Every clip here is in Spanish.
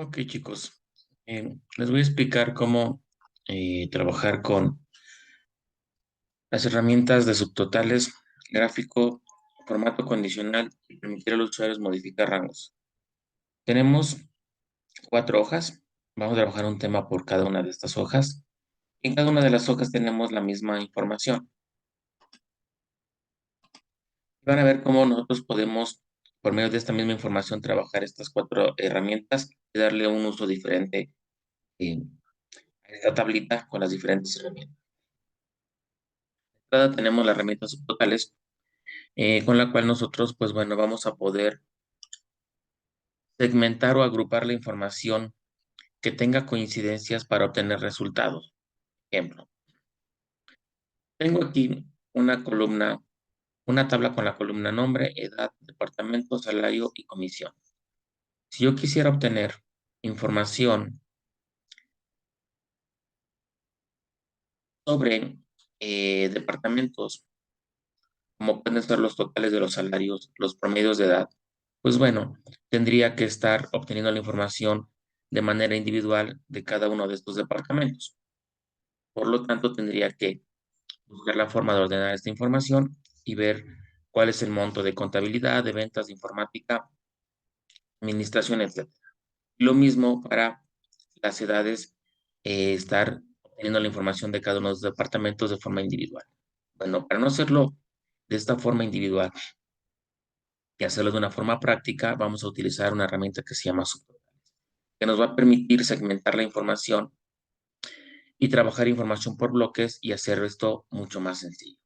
Ok, chicos, les voy a explicar cómo trabajar con las herramientas de subtotales, gráfico, formato condicional y permitir a los usuarios modificar rangos. Tenemos 4 hojas. Vamos a trabajar un tema por cada una de estas hojas. En cada una de las hojas tenemos la misma información. Van a ver cómo nosotros podemos, por medio de esta misma información, trabajar estas 4 herramientas y darle un uso diferente a esta tablita con las diferentes herramientas. Tenemos las herramientas subtotales, con la cual nosotros, pues bueno, vamos a poder segmentar o agrupar la información que tenga coincidencias para obtener resultados. Ejemplo, tengo aquí una columna, una tabla con la columna nombre, edad, departamento, salario y comisión. Si yo quisiera obtener información sobre departamentos, como pueden ser los totales de los salarios, los promedios de edad, pues bueno, tendría que estar obteniendo la información de manera individual de cada uno de estos departamentos. Por lo tanto, tendría que buscar la forma de ordenar esta información y ver cuál es el monto de contabilidad, de ventas, de informática, administración, etc. Lo mismo para las edades, estar obteniendo la información de cada uno de los departamentos de forma individual. Bueno, para no hacerlo de esta forma individual y hacerlo de una forma práctica, vamos a utilizar una herramienta que se llama Subtotales, que nos va a permitir segmentar la información y trabajar información por bloques y hacer esto mucho más sencillo.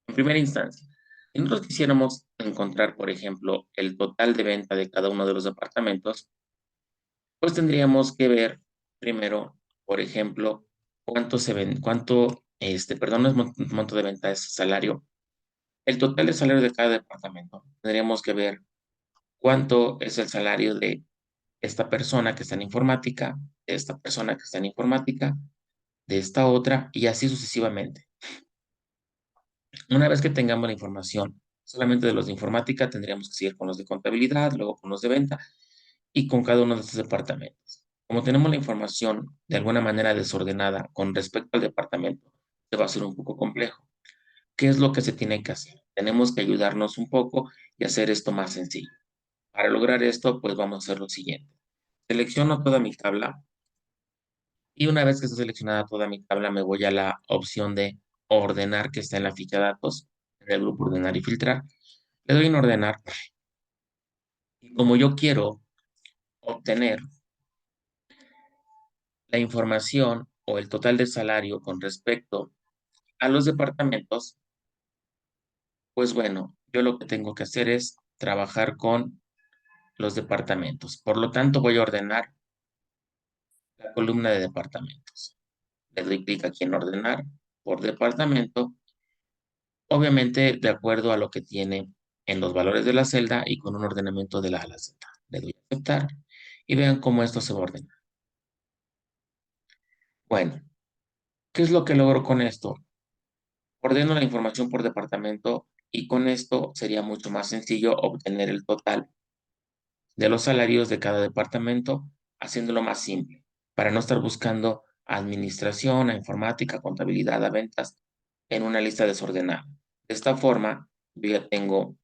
En primera instancia, si nosotros quisiéramos encontrar, por ejemplo, el total de venta de cada uno de los departamentos, pues tendríamos que ver primero, por ejemplo, perdón, no es monto de venta, es salario. El total de salario de cada departamento. Tendríamos que ver cuánto es el salario de esta persona que está en informática, de esta persona que está en informática, de esta otra, y así sucesivamente. Una vez que tengamos la información solamente de los de informática, tendríamos que seguir con los de contabilidad, luego con los de venta y con cada uno de estos departamentos. Como tenemos la información de alguna manera desordenada con respecto al departamento, se va a hacer un poco complejo. ¿Qué es lo que se tiene que hacer? Tenemos que ayudarnos un poco y hacer esto más sencillo. Para lograr esto, pues vamos a hacer lo siguiente. Selecciono toda mi tabla y una vez que está seleccionada toda mi tabla, me voy a la opción de ordenar que está en la ficha de datos, en el grupo ordenar y filtrar. Le doy en ordenar y como yo quiero obtener la información o el total de salario con respecto a los departamentos, pues bueno, yo lo que tengo que hacer es trabajar con los departamentos. Por lo tanto, voy a ordenar la columna de departamentos. Le doy clic aquí en ordenar por departamento, obviamente de acuerdo a lo que tiene en los valores de la celda y con un ordenamiento de la A a la Z. Le doy a aceptar y vean cómo esto se va a ordenar. Bueno, ¿qué es lo que logro con esto? Ordeno la información por departamento y con esto sería mucho más sencillo obtener el total de los salarios de cada departamento, haciéndolo más simple, para no estar buscando a administración, a informática, contabilidad, a ventas en una lista desordenada. De esta forma, yo ya tengo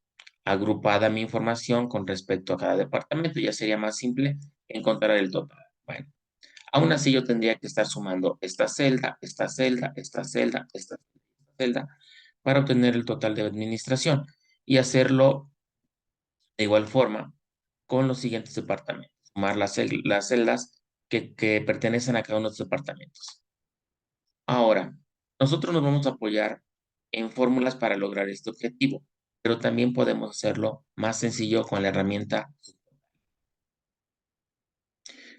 agrupada mi información con respecto a cada departamento, ya sería más simple encontrar el total. Bueno, aún así yo tendría que estar sumando esta celda, esta celda, esta celda, esta celda, para obtener el total de administración y hacerlo de igual forma con los siguientes departamentos, sumar las celdas que pertenecen a cada uno de los departamentos. Ahora, nosotros nos vamos a apoyar en fórmulas para lograr este objetivo, pero también podemos hacerlo más sencillo con la herramienta.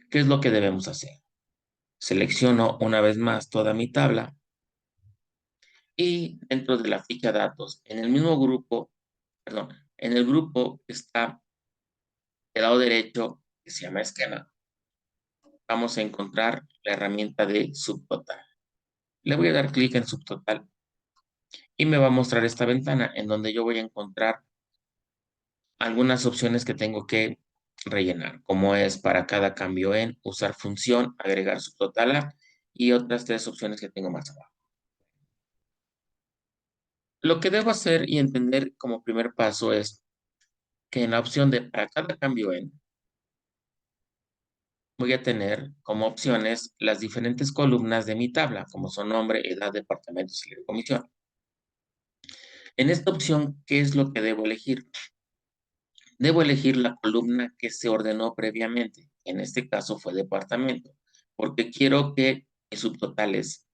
¿Qué es lo que debemos hacer? Selecciono una vez más toda mi tabla y dentro de la ficha datos, en el mismo grupo, perdón, en el grupo que está del lado derecho, que se llama esquema, vamos a encontrar la herramienta de subtotal. Le voy a dar clic en subtotal y me va a mostrar esta ventana en donde yo voy a encontrar algunas opciones que tengo que rellenar, como es para cada cambio en, usar función, agregar subtotal a y otras 3 opciones que tengo más abajo. Lo que debo hacer y entender como primer paso es que en la opción de para cada cambio en, voy a tener como opciones las diferentes columnas de mi tabla, como son nombre, edad, departamento, salario, comisión. En esta opción, ¿qué es lo que debo elegir? Debo elegir la columna que se ordenó previamente. En este caso fue departamento, porque quiero que mis subtotales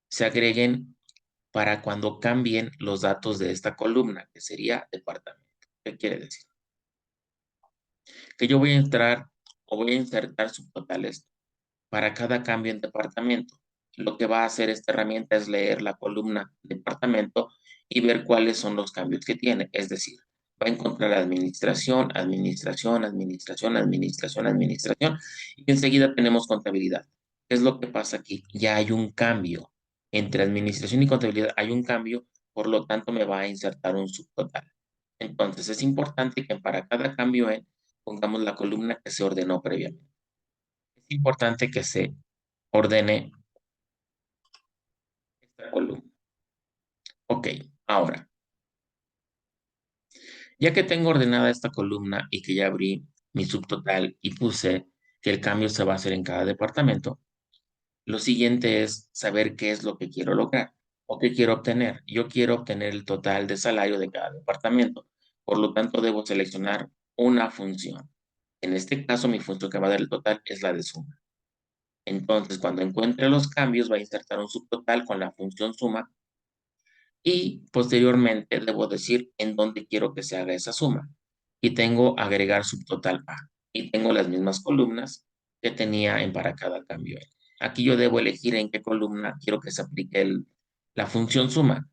se agreguen para cuando cambien los datos de esta columna, que sería departamento. ¿Qué quiere decir? Que yo voy a entrar o voy a insertar subtotales para cada cambio en departamento. Lo que va a hacer esta herramienta es leer la columna departamento y ver cuáles son los cambios que tiene. Es decir, va a encontrar administración, administración, administración, administración, administración y enseguida tenemos contabilidad. ¿Qué es lo que pasa aquí? Ya hay un cambio entre administración y contabilidad, hay un cambio, por lo tanto me va a insertar un subtotal. Entonces es importante que para cada cambio pongamos la columna que se ordenó previamente. Es importante que se ordene esta columna. Ok, ahora, ya que tengo ordenada esta columna y que ya abrí mi subtotal y puse que el cambio se va a hacer en cada departamento, lo siguiente es saber qué es lo que quiero lograr o qué quiero obtener. Yo quiero obtener el total de salario de cada departamento. Por lo tanto, debo seleccionar una función. En este caso, mi función que va a dar el total es la de suma. Entonces, cuando encuentre los cambios, va a insertar un subtotal con la función suma y posteriormente debo decir en dónde quiero que se haga esa suma. Y tengo agregar subtotal A. Y tengo las mismas columnas que tenía en para cada cambio. Aquí yo debo elegir en qué columna quiero que se aplique la función suma.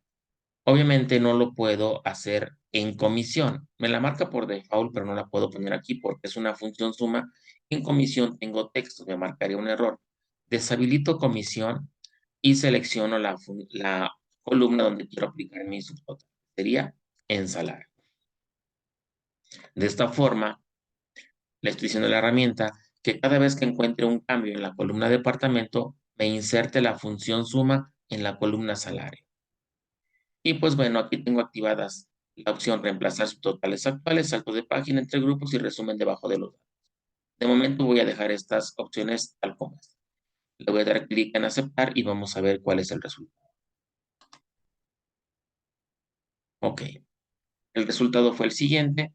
Obviamente no lo puedo hacer en comisión. Me la marca por default, pero no la puedo poner aquí porque es una función suma. En comisión tengo texto, me marcaría un error. Deshabilito comisión y selecciono la columna donde quiero aplicar mi subtotal. Sería en salario. De esta forma, le estoy diciendo a la herramienta que cada vez que encuentre un cambio en la columna departamento, me inserte la función suma en la columna salario. Y pues bueno, aquí tengo activadas la opción reemplazar subtotales actuales, salto de página entre grupos y resumen debajo de los datos. De momento voy a dejar estas opciones tal como es. Le voy a dar clic en aceptar y vamos a ver cuál es el resultado. Ok, el resultado fue el siguiente.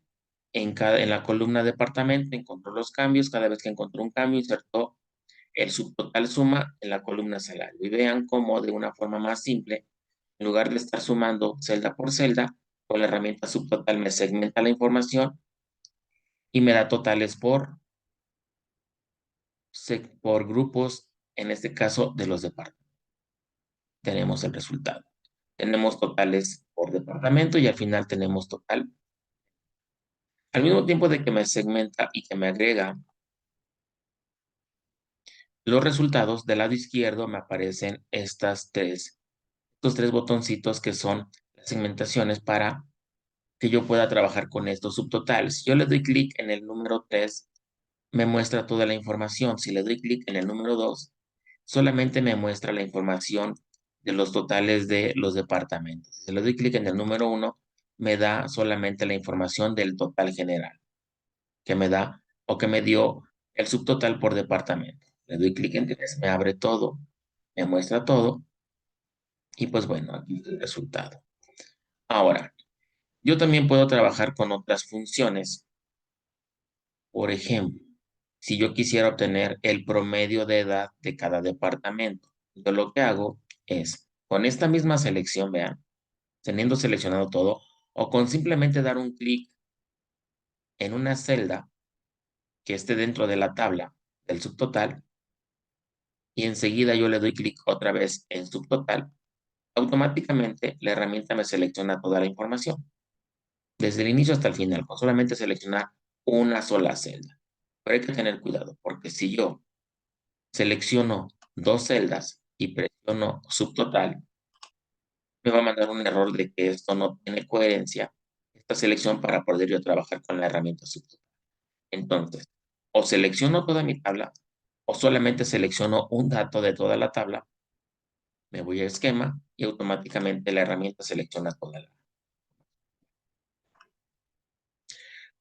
En la columna departamento encontró los cambios. Cada vez que encontró un cambio, insertó el subtotal suma en la columna salario. Y vean cómo de una forma más simple, en lugar de estar sumando celda por celda, con la herramienta subtotal me segmenta la información y me da totales por grupos, en este caso de los departamentos. Tenemos el resultado. Tenemos totales por departamento y al final tenemos total. Al mismo tiempo de que me segmenta y que me agrega los resultados, del lado izquierdo me aparecen estos tres botoncitos que son las segmentaciones para que yo pueda trabajar con estos subtotales. Si yo le doy clic en el número 3, me muestra toda la información. Si le doy clic en el número 2, solamente me muestra la información de los totales de los departamentos. Si le doy clic en el número 1, me da solamente la información del total general que me da o que me dio el subtotal por departamento. Le doy clic en 3, me abre todo, me muestra todo y pues bueno, aquí está el resultado. Ahora, yo también puedo trabajar con otras funciones. Por ejemplo, si yo quisiera obtener el promedio de edad de cada departamento, yo lo que hago es, con esta misma selección, vean, teniendo seleccionado todo, o con simplemente dar un clic en una celda que esté dentro de la tabla del subtotal, y enseguida yo le doy clic otra vez en subtotal, automáticamente la herramienta me selecciona toda la información, desde el inicio hasta el final, con solamente seleccionar una sola celda. Pero hay que tener cuidado, porque si yo selecciono dos celdas y presiono subtotal, me va a mandar un error de que esto no tiene coherencia, esta selección para poder yo trabajar con la herramienta subtotal. Entonces, o selecciono toda mi tabla o solamente selecciono un dato de toda la tabla, me voy a esquema y automáticamente la herramienta selecciona toda la.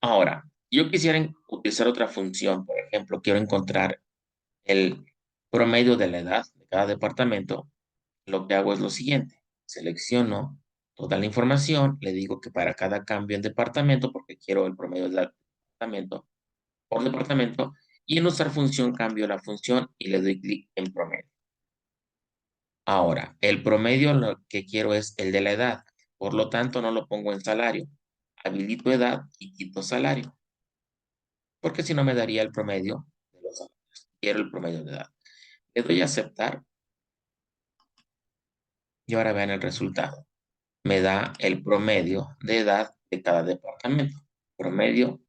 Ahora, yo quisiera utilizar otra función, por ejemplo, quiero encontrar el promedio de la edad de cada departamento. Lo que hago es lo siguiente, selecciono toda la información, le digo que para cada cambio en departamento, porque quiero el promedio del departamento por departamento, y en usar función cambio la función y le doy clic en promedio. Ahora, el promedio lo que quiero es el de la edad, por lo tanto no lo pongo en salario. Habilito edad y quito salario, porque si no me daría el promedio de los salarios. Quiero el promedio de edad. Le doy a aceptar y ahora vean el resultado. Me da el promedio de edad de cada departamento. Promedio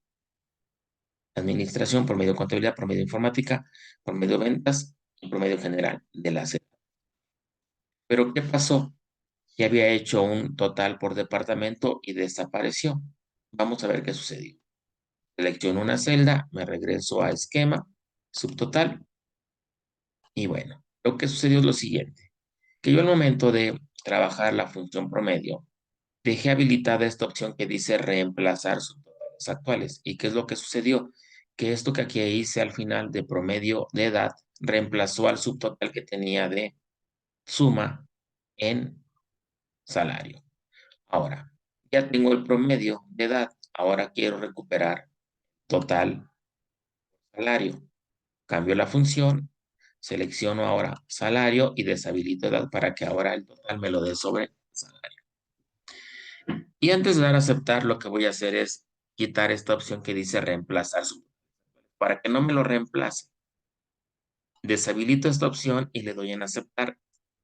administración, promedio contabilidad, promedio informática, promedio ventas y promedio general de la edades. Pero ¿qué pasó? Ya había hecho un total por departamento y desapareció. Vamos a ver qué sucedió. Selecciono una celda, me regreso a esquema, subtotal, y bueno, lo que sucedió es lo siguiente, que yo al momento de trabajar la función promedio, dejé habilitada esta opción que dice reemplazar subtotales actuales. ¿Y qué es lo que sucedió? Que esto que aquí hice al final de promedio de edad reemplazó al subtotal que tenía de suma en salario. Ahora, ya tengo el promedio de edad. Ahora quiero recuperar total salario. Cambio la función, selecciono ahora salario y deshabilito edad para que ahora el total me lo dé sobre salario. Y antes de dar a aceptar, lo que voy a hacer es quitar esta opción que dice reemplazar para que no me lo reemplace. Deshabilito esta opción y le doy en aceptar.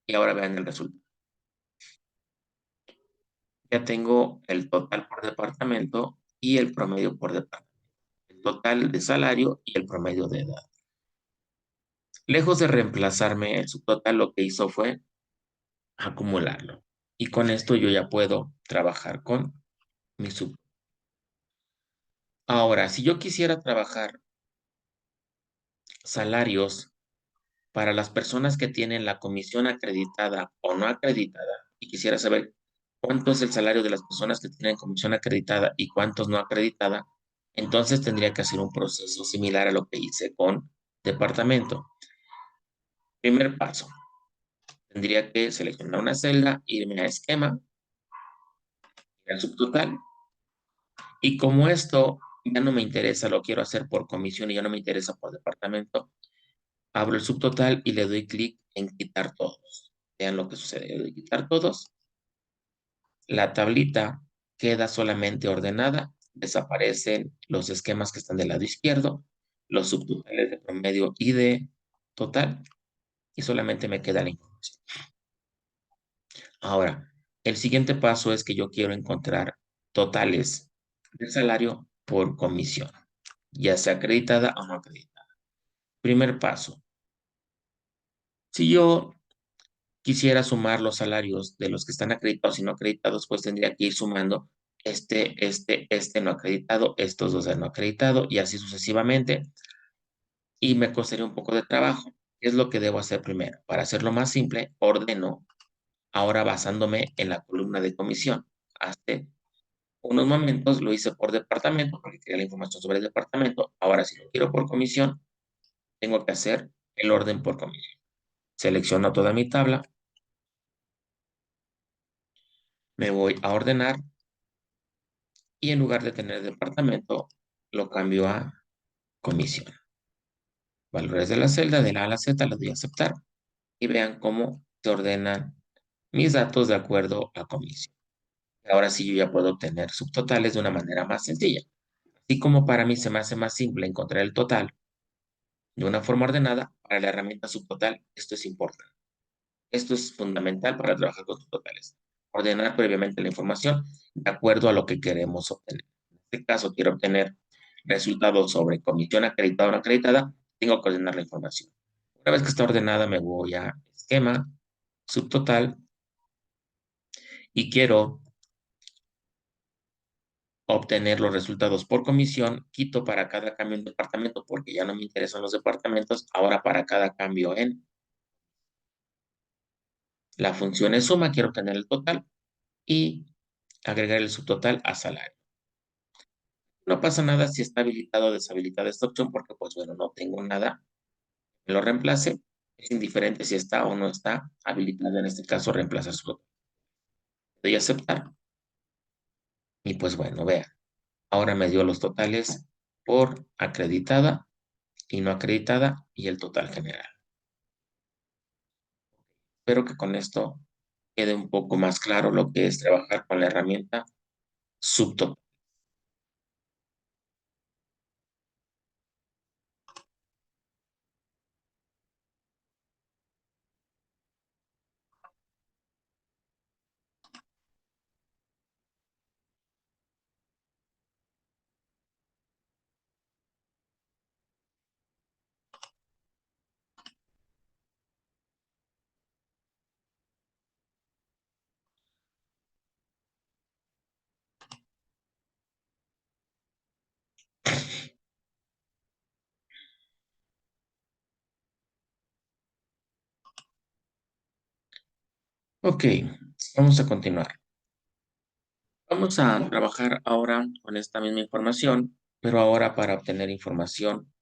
Y ahora vean el resultado. Ya tengo el total por departamento y el promedio por departamento. El total de salario y el promedio de edad. Lejos de reemplazarme el subtotal, lo que hizo fue acumularlo. Y con esto yo ya puedo trabajar con mi sub. Ahora, si yo quisiera trabajar salarios para las personas que tienen la comisión acreditada o no acreditada, y quisiera saber cuánto es el salario de las personas que tienen comisión acreditada y cuántos no acreditada, entonces tendría que hacer un proceso similar a lo que hice con departamento. Primer paso, tendría que seleccionar una celda, irme a esquema, ir al subtotal, y como esto ya no me interesa, lo quiero hacer por comisión y ya no me interesa por departamento, abro el subtotal y le doy clic en quitar todos. Vean lo que sucede. Le doy quitar todos. La tablita queda solamente ordenada. Desaparecen los esquemas que están del lado izquierdo, los subtotales de promedio y de total. Y solamente me queda la información. Ahora, el siguiente paso es que yo quiero encontrar totales del salario por comisión, ya sea acreditada o no acreditada. Primer paso. Si yo quisiera sumar los salarios de los que están acreditados y no acreditados, pues tendría que ir sumando este no acreditado, estos dos de no acreditado y así sucesivamente. Y me costaría un poco de trabajo. ¿Qué es lo que debo hacer primero? Para hacerlo más simple, ordeno ahora basándome en la columna de comisión. Hace unos momentos lo hice por departamento porque quería la información sobre el departamento. Ahora, si lo quiero por comisión, tengo que hacer el orden por comisión. Selecciono toda mi tabla, me voy a ordenar y en lugar de tener departamento, lo cambio a comisión. Valores de la celda, de la A a la Z, le doy a aceptar y vean cómo se ordenan mis datos de acuerdo a comisión. Ahora sí yo ya puedo obtener subtotales de una manera más sencilla. Así como para mí se me hace más simple encontrar el total de una forma ordenada, para la herramienta subtotal esto es importante. Esto es fundamental para trabajar con subtotales. Ordenar previamente la información de acuerdo a lo que queremos obtener. En este caso, quiero obtener resultados sobre comisión acreditada o no acreditada, tengo que ordenar la información. Una vez que está ordenada, me voy a esquema, subtotal, y quiero obtener los resultados por comisión, quito para cada cambio en departamento, porque ya no me interesan los departamentos, ahora para cada cambio en la función es suma, quiero obtener el total y agregar el subtotal a salario. No pasa nada si está habilitado o deshabilitada esta opción, porque pues bueno, no tengo nada que lo reemplace. Es indiferente si está o no está habilitado, en este caso reemplazar su total. Doy a aceptar y pues bueno, vea, ahora me dio los totales por acreditada y no acreditada y el total general. Espero que con esto quede un poco más claro lo que es trabajar con la herramienta subtotal. Ok, vamos a continuar. Vamos a trabajar ahora con esta misma información, pero ahora para obtener información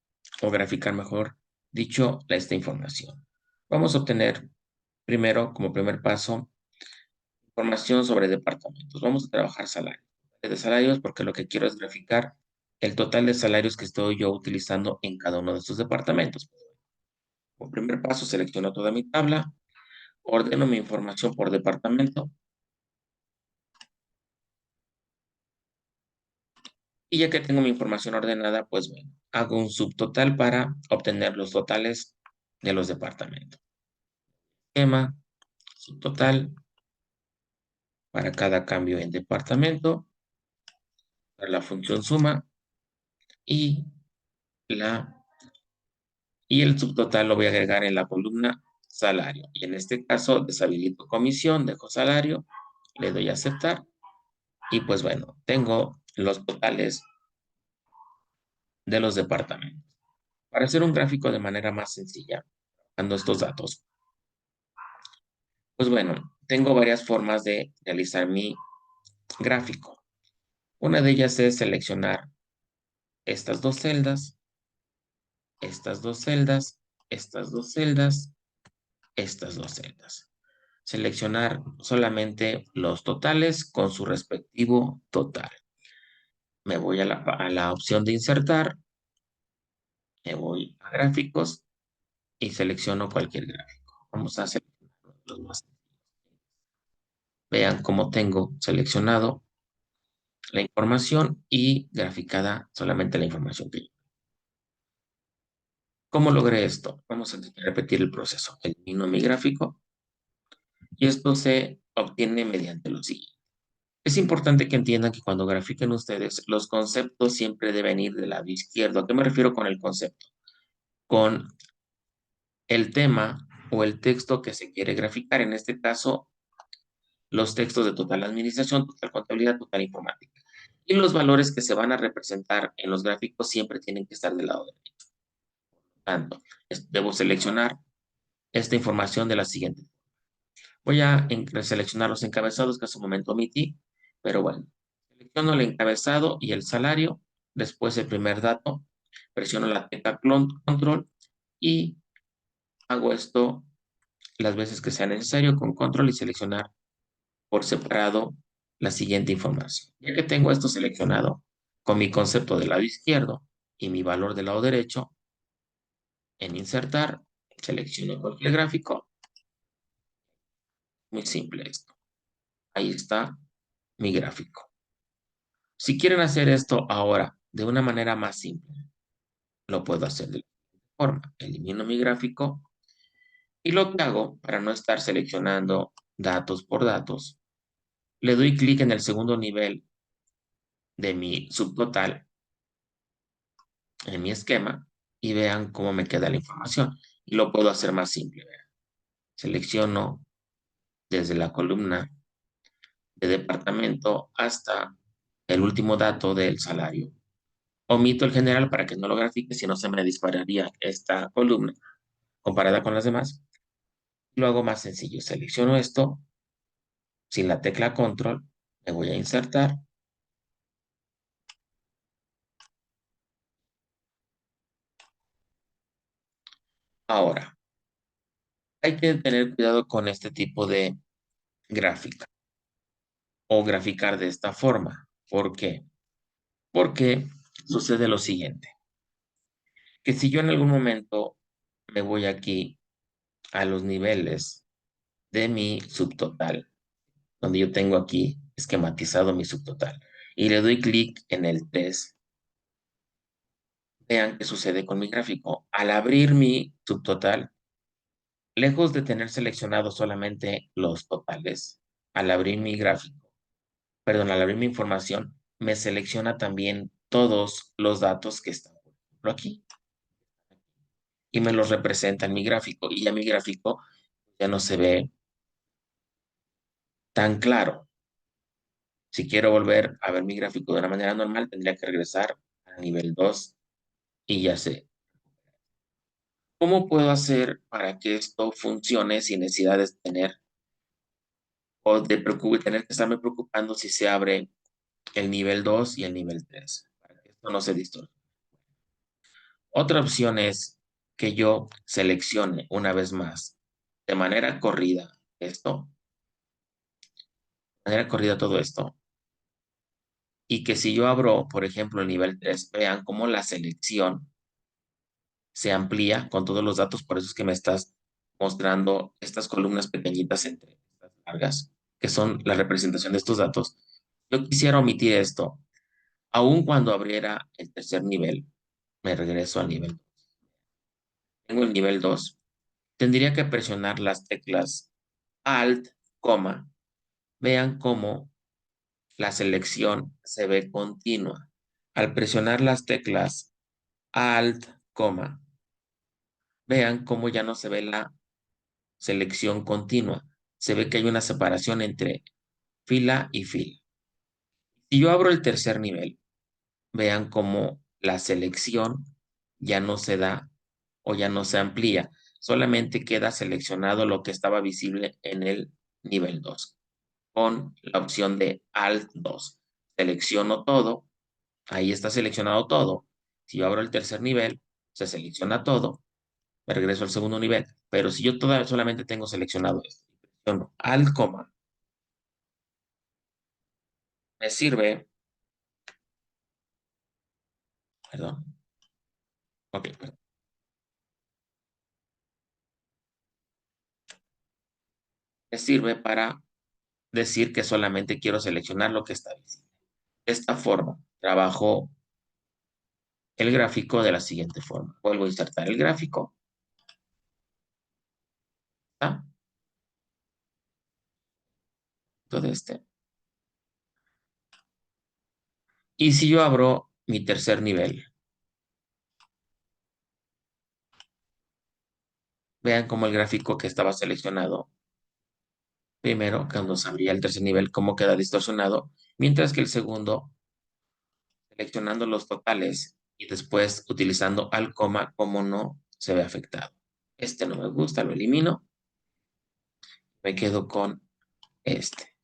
o graficar mejor dicho esta información. Vamos a obtener primero, como primer paso, información sobre departamentos. Vamos a trabajar salarios. De salarios porque lo que quiero es graficar el total de salarios que estoy yo utilizando en cada uno de estos departamentos. Como primer paso, selecciono toda mi tabla, ordeno mi información por departamento y ya que tengo mi información ordenada, pues bueno, hago un subtotal para obtener los totales de los departamentos. Esquema, subtotal para cada cambio en departamento, para la función suma y la y el subtotal lo voy a agregar en la columna salario. Y en este caso deshabilito comisión, dejo salario, le doy a aceptar y pues bueno, tengo los totales de los departamentos. Para hacer un gráfico de manera más sencilla, dando estos datos, pues bueno, tengo varias formas de realizar mi gráfico. Una de ellas es seleccionar estas dos celdas, estas dos celdas, estas dos celdas, estas dos celdas. Seleccionar solamente los totales con su respectivo total. Me voy a la opción de insertar, me voy a gráficos y selecciono cualquier gráfico. Vamos a seleccionar los más. Vean cómo tengo seleccionado la información y graficada solamente la información que yo. ¿Cómo logré esto? Vamos a repetir el proceso. Elimino mi gráfico y esto se obtiene mediante lo siguiente. Es importante que entiendan que cuando grafiquen ustedes, los conceptos siempre deben ir del lado izquierdo. ¿A qué me refiero con el concepto? Con el tema o el texto que se quiere graficar. En este caso, los textos de total administración, total contabilidad, total informática. Y los valores que se van a representar en los gráficos siempre tienen que estar del lado derecho. Tanto, debo seleccionar esta información de la siguiente. Voy a seleccionar los encabezados que hace un momento omití, pero bueno, selecciono el encabezado y el salario, después el primer dato, presiono la tecla control y hago esto las veces que sea necesario con control y seleccionar por separado la siguiente información. Ya que tengo esto seleccionado con mi concepto del lado izquierdo y mi valor del lado derecho, en insertar, selecciono cualquier gráfico. Muy simple esto. Ahí está mi gráfico. Si quieren hacer esto ahora de una manera más simple, lo puedo hacer de la forma. Elimino mi gráfico y lo que hago para no estar seleccionando datos por datos, le doy clic en el segundo nivel de mi subtotal en mi esquema y vean cómo me queda la información. Y lo puedo hacer más simple. Vean. Selecciono desde la columna de departamento hasta el último dato del salario. Omito el general para que no lo grafique, si no se me dispararía esta columna comparada con las demás. Lo hago más sencillo. Selecciono esto, sin la tecla control, me voy a insertar. Ahora, hay que tener cuidado con este tipo de gráfica o graficar de esta forma. ¿Por qué? Porque sucede lo siguiente, que si yo en algún momento me voy aquí a los niveles de mi subtotal, donde yo tengo aquí esquematizado mi subtotal, y le doy clic en el test, vean qué sucede con mi gráfico. Al abrir mi subtotal, lejos de tener seleccionado solamente los totales, al abrir mi gráfico, perdón, al abrir mi información, me selecciona también todos los datos que están, por ejemplo, aquí, y me los representa en mi gráfico, y ya mi gráfico ya no se ve tan claro. Si quiero volver a ver mi gráfico de una manera normal, tendría que regresar a nivel 2 y ya sé. ¿Cómo puedo hacer para que esto funcione sin necesidad de tener o de tener que estarme preocupando si se abre el nivel 2 y el nivel 3 para que esto no se distorsione? Otra opción es que yo seleccione una vez más de manera corrida esto, de manera corrida todo esto, y que si yo abro, por ejemplo, el nivel 3, vean cómo la selección se amplía con todos los datos, por eso es que me estás mostrando estas columnas pequeñitas entre estas largas, que son la representación de estos datos. Yo quisiera omitir esto, aun cuando abriera el tercer nivel, me regreso al nivel. Tengo el nivel 2, tendría que presionar las teclas Alt, coma, vean cómo la selección se ve continua. Al presionar las teclas Alt, coma, vean cómo ya no se ve la selección continua. Se ve que hay una separación entre fila y fila. Si yo abro el tercer nivel, vean cómo la selección ya no se da o ya no se amplía. Solamente queda seleccionado lo que estaba visible en el nivel 2 con la opción de Alt 2. Selecciono todo, ahí está seleccionado todo. Si yo abro el tercer nivel, se selecciona todo, me regreso al segundo nivel. Pero si yo solamente tengo seleccionado esto, presiono Alt, coma, me sirve, perdón, ok, perdón, me sirve para decir que solamente quiero seleccionar lo que está visible. De esta forma, trabajo el gráfico de la siguiente forma. Vuelvo a insertar el gráfico, ¿está? Todo este. Y si yo abro mi tercer nivel, vean cómo el gráfico que estaba seleccionado primero, cuando se abría el tercer nivel, cómo queda distorsionado, mientras que el segundo, seleccionando los totales y después utilizando al coma, como no se ve afectado. Este no me gusta, lo elimino, me quedo con este.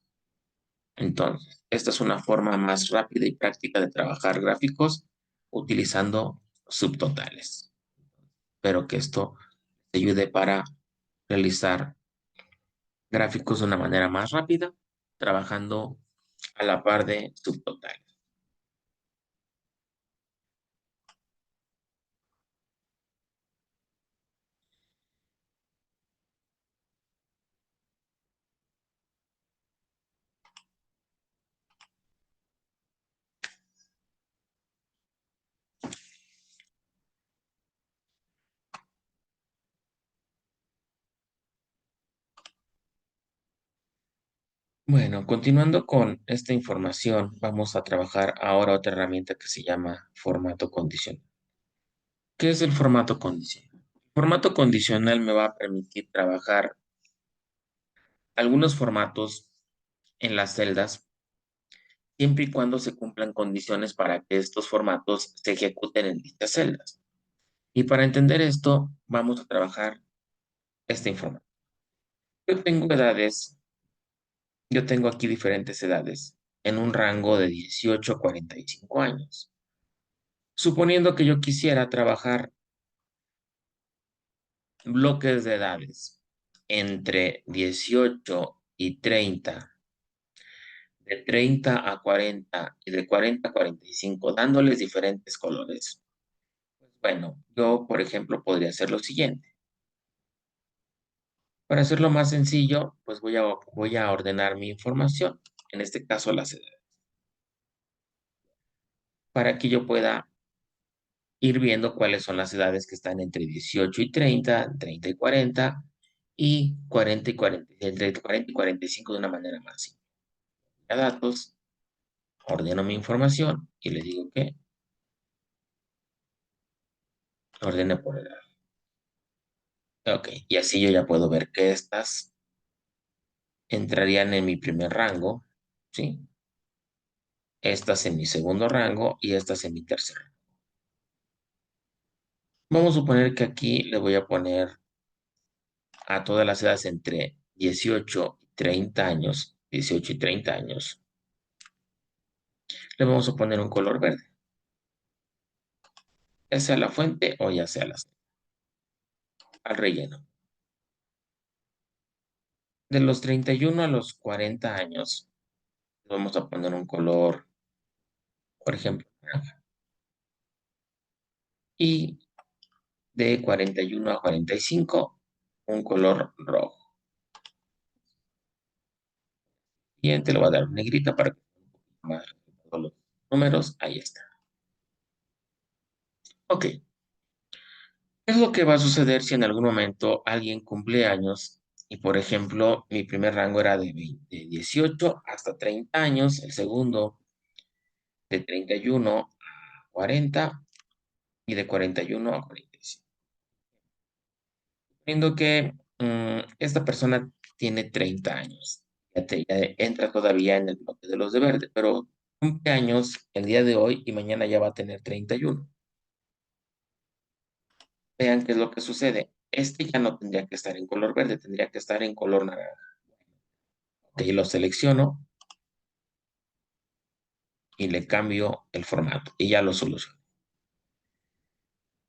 Entonces, esta es una forma más rápida y práctica de trabajar gráficos utilizando subtotales. Espero que esto te ayude para realizar gráficos de una manera más rápida, trabajando a la par de subtotales. Bueno, continuando con esta información, vamos a trabajar ahora otra herramienta que se llama formato condicional. ¿Qué es el formato condicional? El formato condicional me va a permitir trabajar algunos formatos en las celdas siempre y cuando se cumplan condiciones para que estos formatos se ejecuten en dichas celdas. Y para entender esto, vamos a trabajar esta información. Yo tengo edades, yo tengo aquí diferentes edades en un rango de 18 a 45 años. Suponiendo que yo quisiera trabajar bloques de edades entre 18 y 30, de 30 a 40 y de 40 a 45, dándoles diferentes colores. Bueno, yo, por ejemplo, podría hacer lo siguiente. Para hacerlo más sencillo, pues voy a ordenar mi información, en este caso las edades, para que yo pueda ir viendo cuáles son las edades que están entre 18 y 30, 30 y 40, y 40 y 40, entre 40 y 45 de una manera más simple. A datos, ordeno mi información y le digo que ordene por edad. Ok, y así yo ya puedo ver que estas entrarían en mi primer rango, ¿sí? Estas en mi segundo rango y estas en mi tercer rango. Vamos a suponer que aquí le voy a poner a todas las edades entre 18 y 30 años, 18 y 30 años, le vamos a poner un color verde, ya sea la fuente o ya sea al relleno. De los 31 a los 40 años, le vamos a poner un color, por ejemplo, naranja. Y de 41 a 45, un color rojo. Siguiente, le voy a dar negrita para que más todos los números. Ahí está. Ok. ¿Qué es lo que va a suceder si en algún momento alguien cumple años y, por ejemplo, mi primer rango era de 18 hasta 30 años, el segundo de 31 a 40 y de 41 a 45? Viendo que esta persona tiene 30 años, ya entra todavía en el bloque de los de verde, pero cumple años el día de hoy y mañana ya va a tener 31. Vean qué es lo que sucede. Este ya no tendría que estar en color verde, tendría que estar en color naranja. Ok, lo selecciono y le cambio el formato y ya lo soluciono.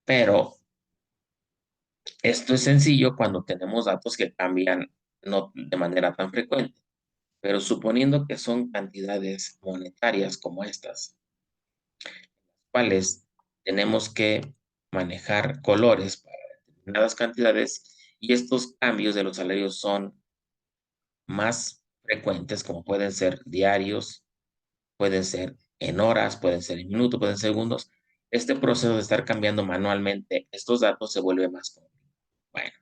Pero esto es sencillo cuando tenemos datos que cambian no de manera tan frecuente. Pero suponiendo que son cantidades monetarias como estas, cuales tenemos que manejar colores para determinadas cantidades y estos cambios de los salarios son más frecuentes, como pueden ser diarios, pueden ser en horas, pueden ser en minutos, pueden ser segundos. Este proceso de estar cambiando manualmente estos datos se vuelve más complejo. Bueno,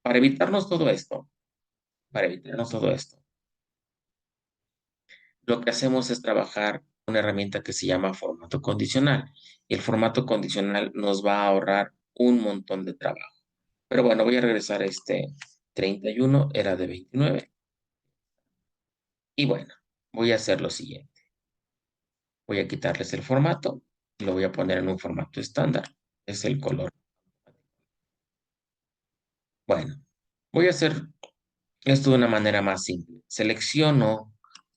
para evitarnos todo esto, para evitarnos todo esto, lo que hacemos es trabajar una herramienta que se llama formato condicional. Y el formato condicional nos va a ahorrar un montón de trabajo. Pero bueno, voy a regresar a este 31, era de 29. Y bueno, voy a hacer lo siguiente. Voy a quitarles el formato y lo voy a poner en un formato estándar. Es el color. Bueno, voy a hacer esto de una manera más simple. Selecciono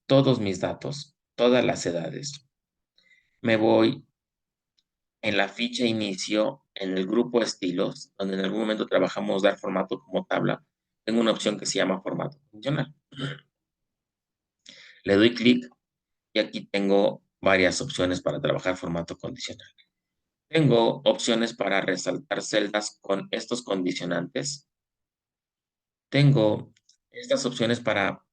todos mis datos, todas las edades. Me voy en la ficha inicio, en el grupo estilos, donde en algún momento trabajamos dar formato como tabla, tengo una opción que se llama formato funcional. Le doy clic y aquí tengo varias opciones para trabajar formato condicional. Tengo opciones para resaltar celdas con estos condicionantes. Tengo estas opciones para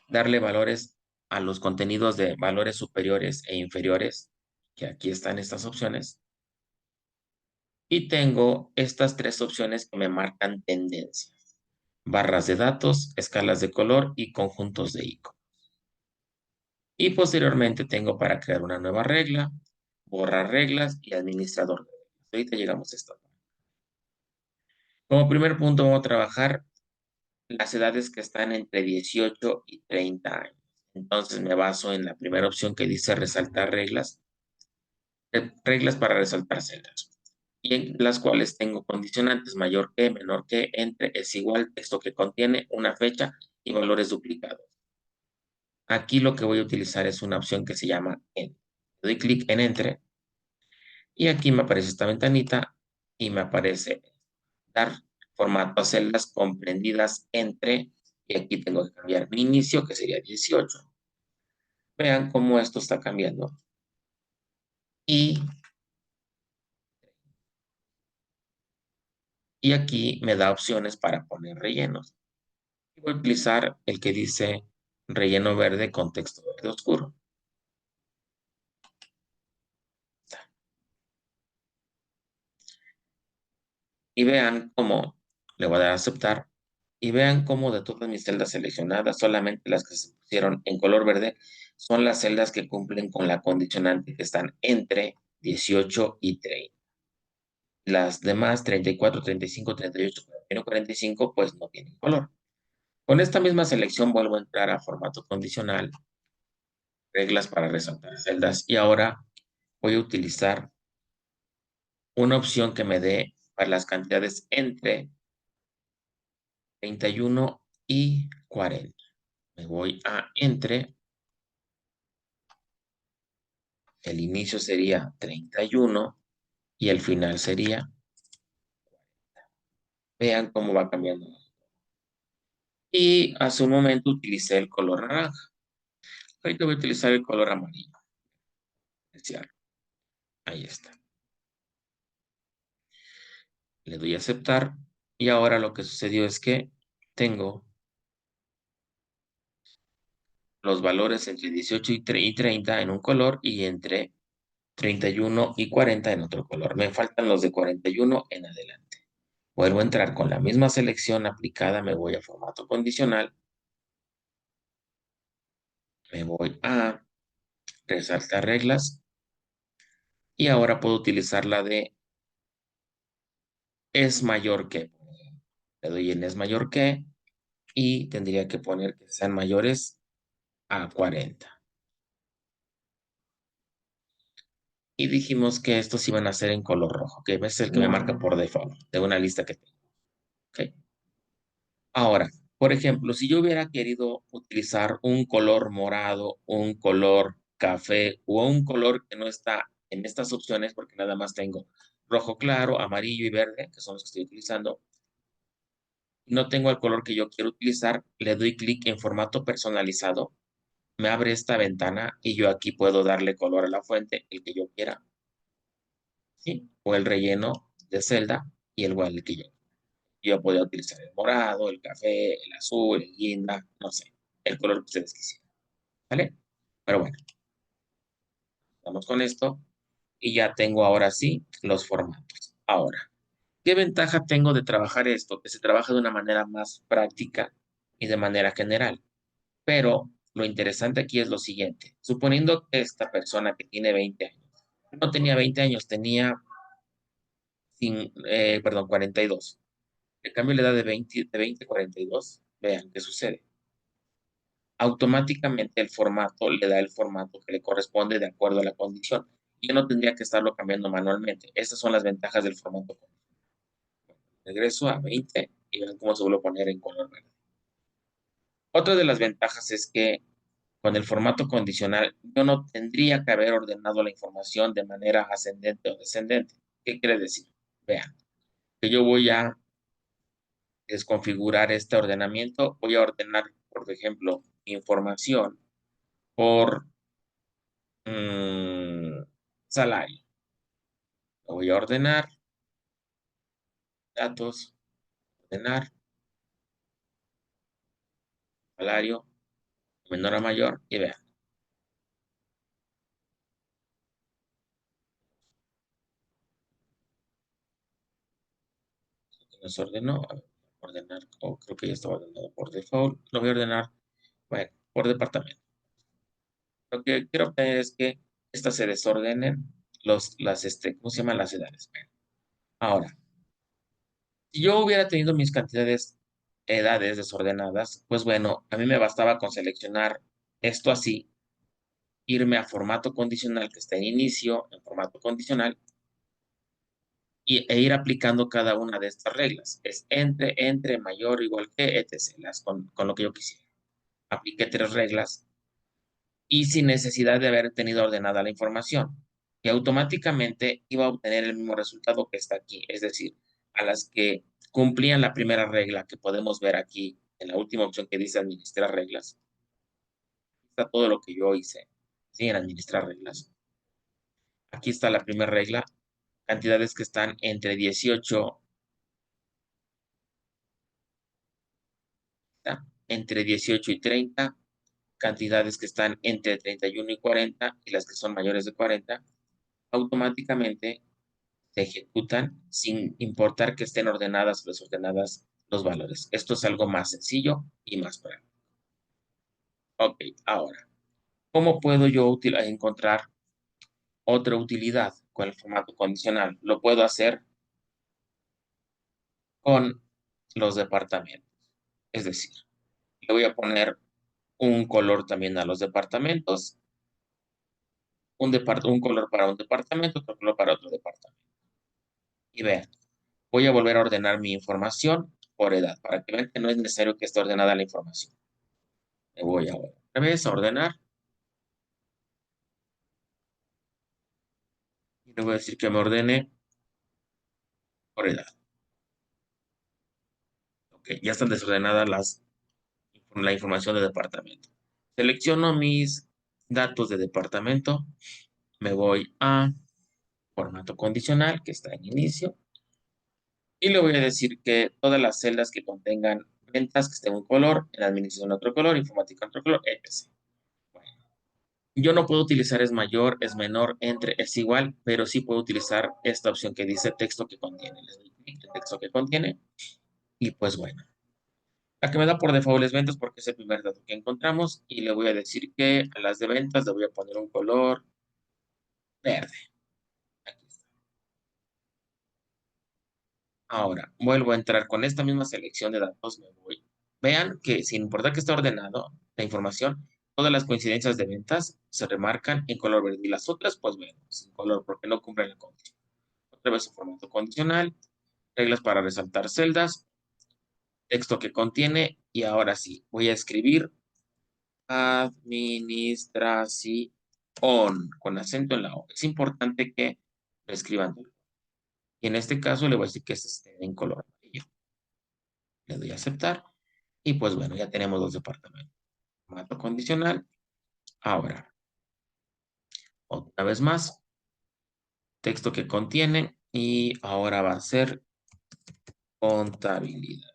darle valores a los contenidos de valores superiores e inferiores, que aquí están estas opciones. Y tengo estas tres opciones que me marcan tendencias: barras de datos, escalas de color y conjuntos de iconos. Y posteriormente tengo para crear una nueva regla, borrar reglas y administrador de reglas. Ahorita llegamos a esto. Como primer punto vamos a trabajar las edades que están entre 18 y 30 años. Entonces me baso en la primera opción que dice resaltar reglas, reglas para resaltar celdas, y en las cuales tengo condicionantes mayor que, menor que, entre, es igual, texto que contiene una fecha y valores duplicados. Aquí lo que voy a utilizar es una opción que se llama Entre. Doy clic en Entre y aquí me aparece esta ventanita y me aparece dar formato a celdas comprendidas entre, y aquí tengo que cambiar mi inicio, que sería 18. Vean cómo esto está cambiando. Y, y aquí me da opciones para poner rellenos. Voy a utilizar el que dice relleno verde con texto verde oscuro. Y vean cómo le voy a dar a aceptar. Y vean cómo de todas mis celdas seleccionadas, solamente las que se pusieron en color verde son las celdas que cumplen con la condicionante que están entre 18 y 30. Las demás, 34, 35, 38, 41, 45, pues no tienen color. Con esta misma selección vuelvo a entrar a formato condicional, reglas para resaltar celdas, y ahora voy a utilizar una opción que me dé para las cantidades entre 31 y 40. Me voy a entre, el inicio sería 31 y el final sería, vean cómo va cambiando. Y hace un momento utilicé el color naranja. Ahorita voy a utilizar el color amarillo. Ahí está. Le doy a aceptar y ahora lo que sucedió es que tengo los valores entre 18 y 30 en un color y entre 31 y 40 en otro color. Me faltan los de 41 en adelante. Vuelvo a entrar con la misma selección aplicada, me voy a formato condicional, me voy a resaltar reglas y ahora puedo utilizar la de es mayor que. Le doy en es mayor que y tendría que poner que sean mayores a 40. Y dijimos que estos iban a ser en color rojo, que es el que me marca por default de una lista que tengo. ¿Ok? Ahora, por ejemplo, si yo hubiera querido utilizar un color morado, un color café o un color que no está en estas opciones, porque nada más tengo rojo claro, amarillo y verde, que son los que estoy utilizando, no tengo el color que yo quiero utilizar, le doy clic en formato personalizado, me abre esta ventana y yo aquí puedo darle color a la fuente, el que yo quiera, ¿sí? O el relleno de celda y el que yo podía utilizar el morado, el café, el azul, el guinda, no sé, el color que ustedes quisieran, ¿vale? Pero bueno, vamos con esto y ya tengo ahora sí los formatos. Ahora, ¿qué ventaja tengo de trabajar esto? Que se trabaja de una manera más práctica y de manera general. Pero lo interesante aquí es lo siguiente. Suponiendo que esta persona que tiene 20 años, no tenía 20 años, tenía, perdón, 42. Le cambio la edad de 20 a 42. Vean qué sucede. Automáticamente el formato le da el formato que le corresponde de acuerdo a la condición. Yo no tendría que estarlo cambiando manualmente. Estas son las ventajas del formato. Regreso a 20 y ven cómo se vuelve a poner en color verde. Otra de las ventajas es que con el formato condicional yo no tendría que haber ordenado la información de manera ascendente o descendente. ¿Qué quiere decir? Vean, que yo voy a desconfigurar este ordenamiento. Voy a ordenar, por ejemplo, información por salario. Lo voy a ordenar, datos, ordenar, salario, menor a mayor, y vean, nos ordenó, a ver, ordenar, creo que ya estaba ordenado por default, lo voy a ordenar, bueno, por departamento. Lo que quiero obtener es que estas se desordenen ¿cómo se llaman las edades? Bueno, ahora, si yo hubiera tenido mis edades desordenadas, pues bueno, a mí me bastaba con seleccionar Esto así, irme a formato condicional que está en inicio, en formato condicional, e ir aplicando cada una de estas reglas. Es entre, mayor, igual que, etc. Con lo que yo quisiera. Apliqué 3 reglas y sin necesidad de haber tenido ordenada la información. Y automáticamente iba a obtener el mismo resultado que está aquí. Es decir, a las que cumplían la primera regla que podemos ver aquí en la última opción que dice administrar reglas. Está todo lo que yo hice, ¿sí? En administrar reglas. Aquí está la primera regla, cantidades que están entre 18, entre 18 y 30, cantidades que están entre 31 y 40 y las que son mayores de 40, automáticamente se ejecutan sin importar que estén ordenadas o desordenadas los valores. Esto es algo más sencillo y más práctico. Ok, ahora, ¿cómo puedo yo encontrar otra utilidad con el formato condicional? Lo puedo hacer con los departamentos. Es decir, le voy a poner un color también a los departamentos, un color para un departamento, otro color para otro departamento. Y vean, voy a volver a ordenar mi información por edad, para que vean que no es necesario que esté ordenada la información. Me voy ahora otra vez a ordenar y le voy a decir que me ordene por edad. Ok, ya están desordenadas la información de departamento. Selecciono mis datos de departamento, me voy a formato condicional, que está en inicio, y le voy a decir que todas las celdas que contengan ventas que estén en un color, en administración otro color, informática otro color, etc. Bueno, yo no puedo utilizar es mayor, es menor, entre, es igual, pero sí puedo utilizar esta opción que dice texto que contiene. Le doy clic en texto que contiene y pues bueno. La que me da por default es ventas porque es el primer dato que encontramos y le voy a decir que a las de ventas le voy a poner un color verde. Aquí está. Ahora, vuelvo a entrar con esta misma selección de datos, me voy. Vean que sin importar que esté ordenado la información, todas las coincidencias de ventas se remarcan en color verde y las otras, pues bueno, sin color porque no cumplen la condición. Otra vez su formato condicional, reglas para resaltar celdas, texto que contiene y ahora sí, voy a escribir administración con acento en la O. Es importante que lo escriban. Y en este caso le voy a decir que esté en color amarillo. Le doy a aceptar. Y pues bueno, ya tenemos 2 departamentos. Formato condicional. Ahora, otra vez más, texto que contiene. Y ahora va a ser contabilidad.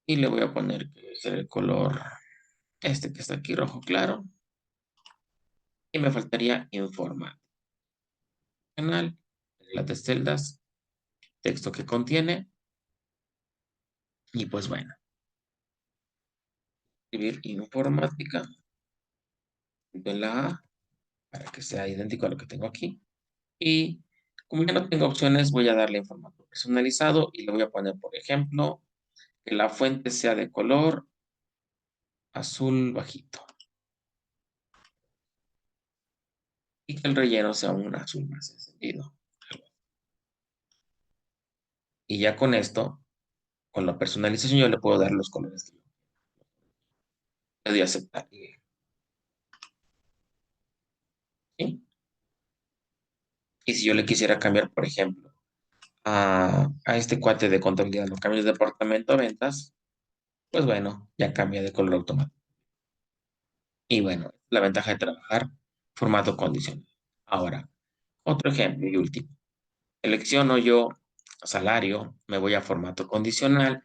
Y le voy a poner que es el color este que está aquí rojo claro. Y me faltaría informar. Canal, las de celdas, texto que contiene. Y pues bueno, escribir informática de la A para que sea idéntico a lo que tengo aquí. Y como ya no tengo opciones, voy a darle en formato personalizado y le voy a poner, por ejemplo, que la fuente sea de color azul bajito y que el relleno sea un azul más encendido. Y ya con esto, con la personalización, yo le puedo dar los colores que yo le doy a aceptar. ¿Sí? Y si yo le quisiera cambiar, por ejemplo, a este cuate de contabilidad, lo cambio de departamento a ventas, pues bueno, ya cambia de color automático. Y bueno, la ventaja de trabajar formato condicional. Ahora, otro ejemplo y último. Selecciono yo salario, me voy a formato condicional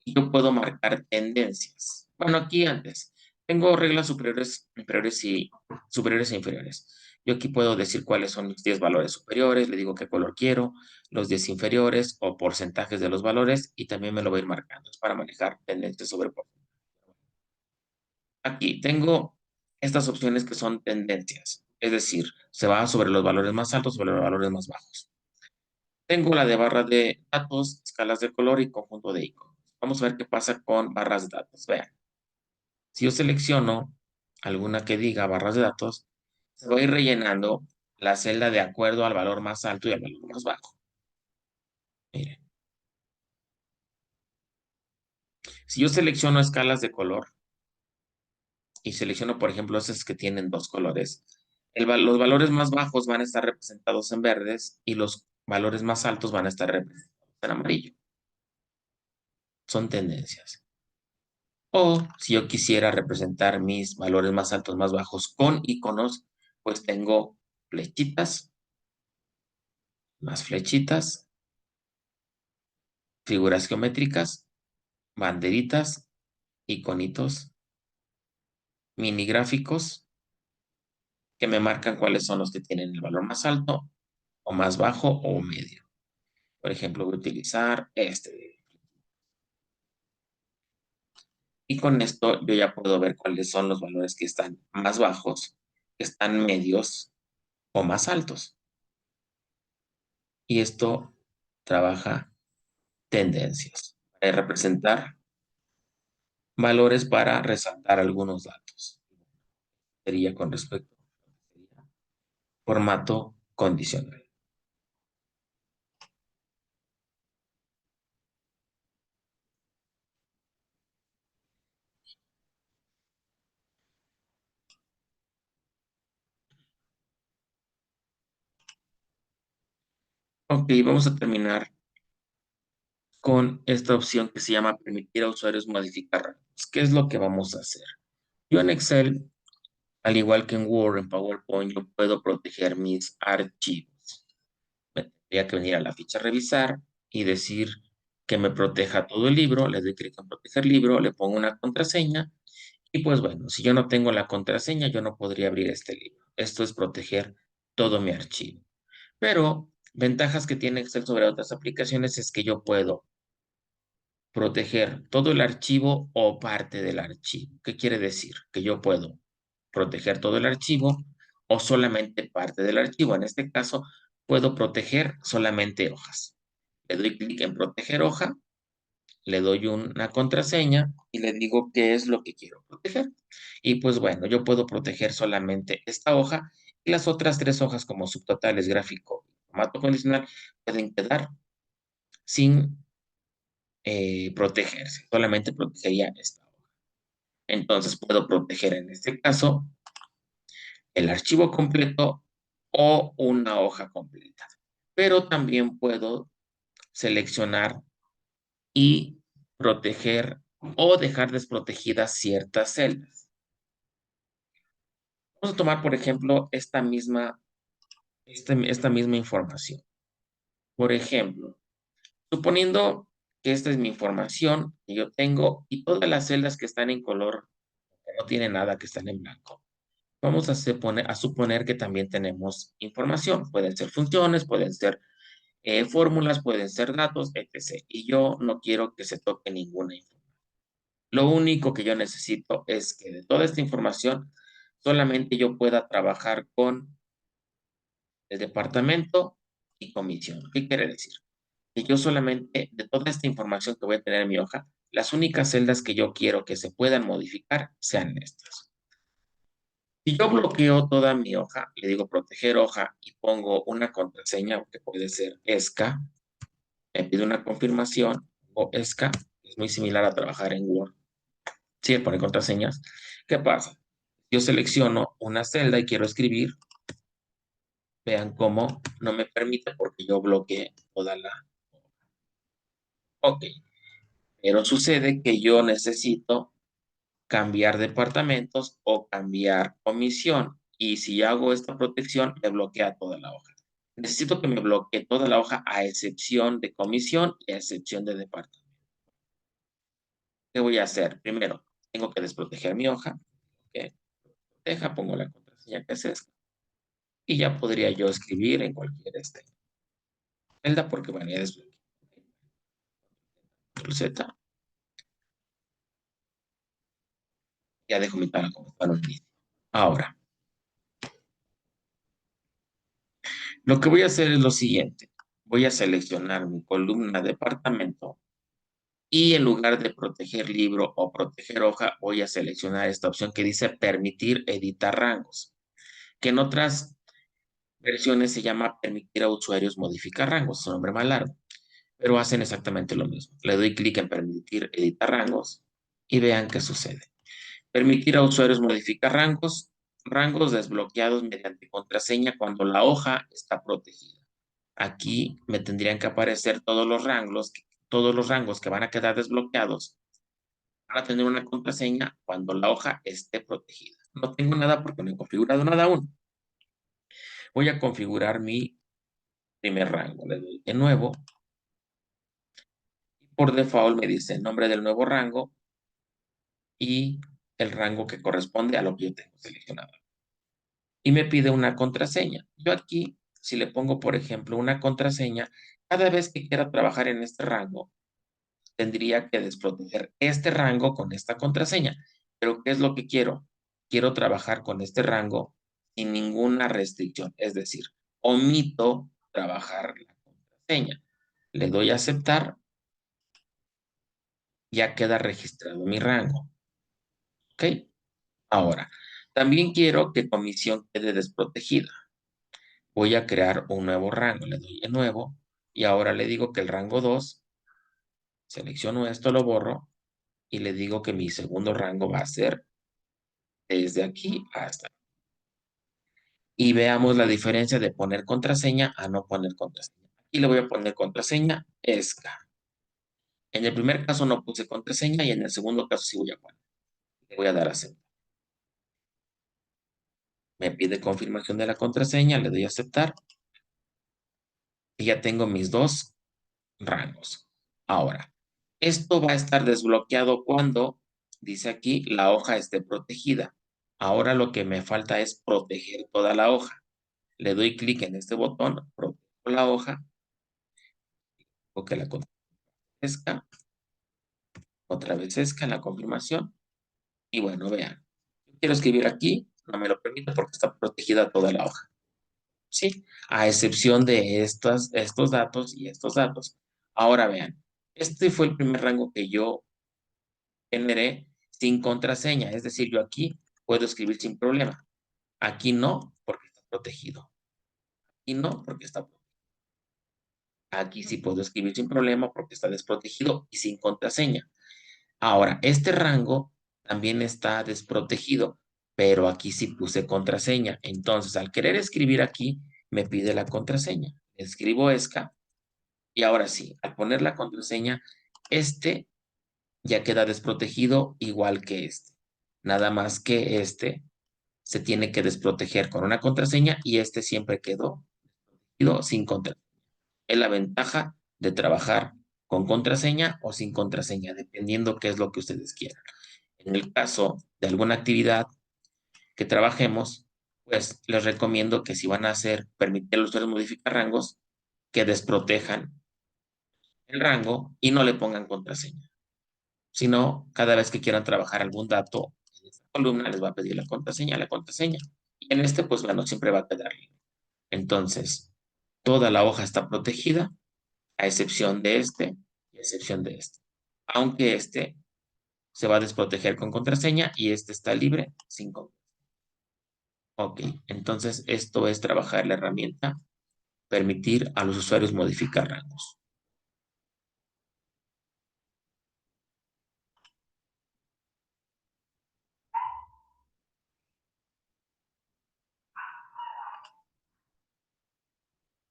y yo puedo marcar tendencias. Bueno, aquí antes, tengo reglas superiores e inferiores. Yo aquí puedo decir cuáles son los 10 valores superiores, le digo qué color quiero, los 10 inferiores o porcentajes de los valores y también me lo voy a ir marcando. Es para manejar tendencias sobre porcentajes. Aquí tengo estas opciones que son tendencias, es decir, se va sobre los valores más altos, sobre los valores más bajos. Tengo la de barra de datos, escalas de color y conjunto de iconos. Vamos a ver qué pasa con barras de datos. Vean. Si yo selecciono alguna que diga barras de datos, se va a ir rellenando la celda de acuerdo al valor más alto y al valor más bajo. Miren, si yo selecciono escalas de color y selecciono, por ejemplo, esas que tienen dos colores, los valores más bajos van a estar representados en verdes y los valores más altos van a estar representados en amarillo. Son tendencias. O si yo quisiera representar mis valores más altos, más bajos con iconos, pues tengo flechitas, más flechitas, figuras geométricas, banderitas, iconitos, mini gráficos que me marcan cuáles son los que tienen el valor más alto o más bajo o medio. Por ejemplo, voy a utilizar este. Y con esto yo ya puedo ver cuáles son los valores que están más bajos, que están medios o más altos. Y esto trabaja tendencias, para representar valores para resaltar algunos datos. Sería con respecto al formato condicional. Ok, vamos a terminar con esta opción que se llama permitir a usuarios modificar rangos. ¿Qué es lo que vamos a hacer? Yo en Excel, al igual que en Word, en PowerPoint, yo puedo proteger mis archivos. Me tendría que venir a la ficha revisar y decir que me proteja todo el libro. Le doy clic en proteger libro, le pongo una contraseña y pues bueno, si yo no tengo la contraseña, yo no podría abrir este libro. Esto es proteger todo mi archivo. Pero ventajas que tiene Excel sobre otras aplicaciones es que yo puedo proteger todo el archivo o parte del archivo. ¿Qué quiere decir? Que yo puedo proteger todo el archivo o solamente parte del archivo. En este caso, puedo proteger solamente hojas. Le doy clic en proteger hoja, le doy una contraseña y le digo qué es lo que quiero proteger. Y pues bueno, yo puedo proteger solamente esta hoja y las otras tres hojas como subtotales, gráfico y formato condicional pueden quedar sin protegerse. Solamente protegería esta hoja. Entonces puedo proteger en este caso el archivo completo o una hoja completa. Pero también puedo seleccionar y proteger o dejar desprotegidas ciertas celdas. Vamos a tomar, por ejemplo, esta misma información. Por ejemplo, suponiendo que esta es mi información que yo tengo y todas las celdas que están en color, que no tienen nada, que están en blanco. Vamos a suponer que también tenemos información. Pueden ser funciones, pueden ser fórmulas, pueden ser datos, etc. Y yo no quiero que se toque ninguna información. Lo único que yo necesito es que de toda esta información solamente yo pueda trabajar con el departamento y comisión. ¿Qué quiere decir? Que yo solamente, de toda esta información que voy a tener en mi hoja, las únicas celdas que yo quiero que se puedan modificar sean estas. Si yo bloqueo toda mi hoja, le digo proteger hoja y pongo una contraseña que puede ser ESCA, me pide una confirmación o ESCA, es muy similar a trabajar en Word. Si le pone contraseñas, ¿qué pasa? Yo selecciono una celda y quiero escribir, vean cómo no me permite porque yo bloqueé toda la... Ok, pero sucede que yo necesito cambiar departamentos o cambiar omisión. Y si hago esta protección, me bloquea toda la hoja. Necesito que me bloquee toda la hoja a excepción de comisión y a excepción de departamento. ¿Qué voy a hacer? Primero, tengo que desproteger mi hoja. ¿Ok? Deja, pongo la contraseña que es esta. Y ya podría yo escribir en cualquier celda porque bueno, ya desbloqueé. Z, ya dejo mi tabla como para un inicio. Ahora, lo que voy a hacer es lo siguiente. Voy a seleccionar mi columna departamento Y en lugar de proteger libro o proteger hoja, voy a seleccionar esta opción que dice permitir editar rangos, que en otras versiones se llama permitir a usuarios modificar rangos, es un nombre más largo, pero hacen exactamente lo mismo. Le doy clic en permitir editar rangos y vean qué sucede. Permitir a usuarios modificar rangos, rangos desbloqueados mediante contraseña cuando la hoja está protegida. Aquí me tendrían que aparecer todos los rangos que van a quedar desbloqueados van a tener una contraseña cuando la hoja esté protegida. No tengo nada porque no he configurado nada aún. Voy a configurar mi primer rango. Le doy de nuevo. Por default me dice el nombre del nuevo rango y el rango que corresponde a lo que yo tengo seleccionado. Y me pide una contraseña. Yo aquí, si le pongo, por ejemplo, una contraseña, cada vez que quiera trabajar en este rango, tendría que desproteger este rango con esta contraseña. Pero, ¿qué es lo que quiero? Quiero trabajar con este rango sin ninguna restricción. Es decir, omito trabajar la contraseña. Le doy a aceptar, ya queda registrado mi rango. ¿Ok? Ahora, también quiero que comisión quede desprotegida. Voy a crear un nuevo rango. Le doy de nuevo y ahora le digo que el rango 2, selecciono esto, lo borro y le digo que mi segundo rango va a ser desde aquí hasta aquí. Y veamos la diferencia de poner contraseña a no poner contraseña. Aquí le voy a poner contraseña ESCA. En el primer caso no puse contraseña y en el segundo caso sí voy a poner. Le voy a dar a aceptar. Me pide confirmación de la contraseña, le doy a aceptar y ya tengo mis dos rangos. Ahora, esto va a estar desbloqueado cuando, dice aquí, la hoja esté protegida. Ahora lo que me falta es proteger toda la hoja. Le doy clic en este botón, protejo la hoja, o que la contraseña, otra vez esca en la confirmación. Y bueno, vean, quiero escribir aquí, no me lo permite porque está protegida toda la hoja. ¿Sí? A excepción de estos datos y estos datos. Ahora vean, este fue el primer rango que yo generé sin contraseña. Es decir, yo aquí puedo escribir sin problema. Aquí no, porque está protegido. Aquí no, porque está protegido. Aquí sí puedo escribir sin problema porque está desprotegido y sin contraseña. Ahora, este rango también está desprotegido, pero aquí sí puse contraseña. Entonces, al querer escribir aquí, me pide la contraseña. Escribo ESCA y ahora sí, al poner la contraseña, este ya queda desprotegido igual que este. Nada más que este se tiene que desproteger con una contraseña y este siempre quedó sin contraseña. Es la ventaja de trabajar con contraseña o sin contraseña, dependiendo qué es lo que ustedes quieran. En el caso de alguna actividad que trabajemos, pues les recomiendo que si van a hacer, permitir a los usuarios modificar rangos, que desprotejan el rango y no le pongan contraseña. Si no, cada vez que quieran trabajar algún dato en esta columna, les va a pedir la contraseña, la contraseña. Y en este, pues bueno, siempre va a quedar libre. Entonces, toda la hoja está protegida, a excepción de este y a excepción de este. Aunque este se va a desproteger con contraseña y este está libre sin contraseña. Ok, entonces esto es trabajar la herramienta, permitir a los usuarios modificar rangos.